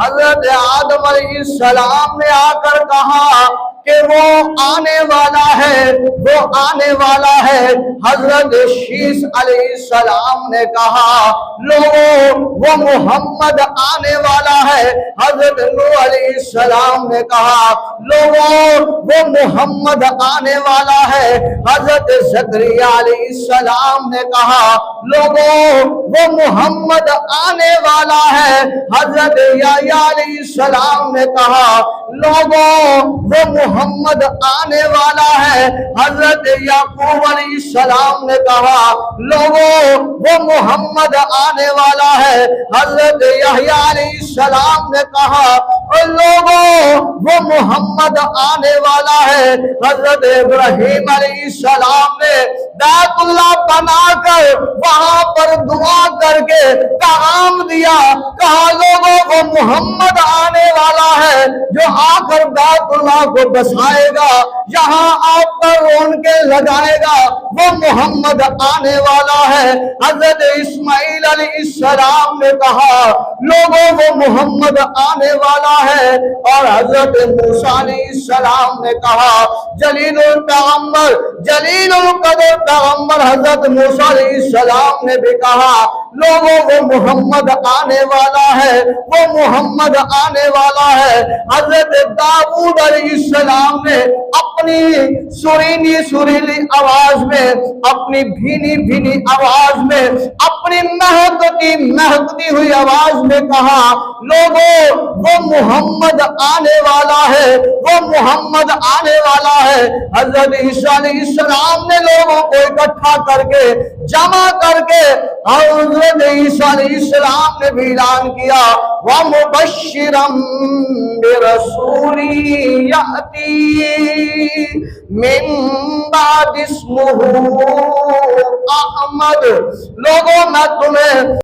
حضرت آدم علیہ السلام نے آ کر کہا کہ وہ آنے والا ہے، وہ آنے والا ہے۔ حضرت شیس علیہ السلام نے کہا لوگوں وہ محمد آنے والا ہے۔ حضرت نوح علیہ السلام نے کہا لوگوں وہ محمد آنے والا ہے۔ حضرت زکریا علیہ السلام نے کہا لوگوں وہ محمد آنے والا ہے۔ حضرت یحییٰ علیہ السلام نے کہا لوگوں وہ محمد آنے والا ہے۔ حضرت یعقوب علیہ السلام نے کہا لوگوں وہ محمد آنے والا ہے۔ حضرت یحییٰ علیہ السلام نے کہا لوگوں وہ محمد آنے والا ہے۔ حضرت ابراہیم علیہ السلام نے بیت اللہ بنا کر وہاں پر دعا کر کے پیغام دیا، کہا لوگوں وہ محمد آنے والا ہے جو آ کر بیت اللہ کو بسائے گا، یہاں آپ پر رونقیں لگائے گا، وہ محمد آنے والا ہے۔ حضرت اسماعیل علیہ السلام نے کہا لوگوں وہ محمد آنے والا ہے۔ اور حضرت موسیٰ علیہ السلام نے کہا جلیل الپیغمبر جلیل القدر پیغمبر حضرت موسیٰ علیہ السلام نے بھی کہا لوگوں وہ محمد آنے والا ہے، وہ محمد آنے والا ہے۔ حضرت داؤد علیہ السلام نے اپنی سریلی آواز میں، اپنی بھینی آواز میں، اپنی مہکتی ہوئی آواز میں کہا لوگوں وہ محمد آنے والا ہے، وہ محمد آنے والا ہے۔ حضرت عیسیٰ علیہ السلام نے لوگوں کو اکٹھا کر کے جمع کر کے اور حضرت عیسیٰ علیہ السلام نے بھی اعلان کیا وَمُبَشِّرًا بِرَسُولٍ يَأْتِي مِن بَعْدِ اسْمُهُ احمد۔ لوگوں میں تمہیں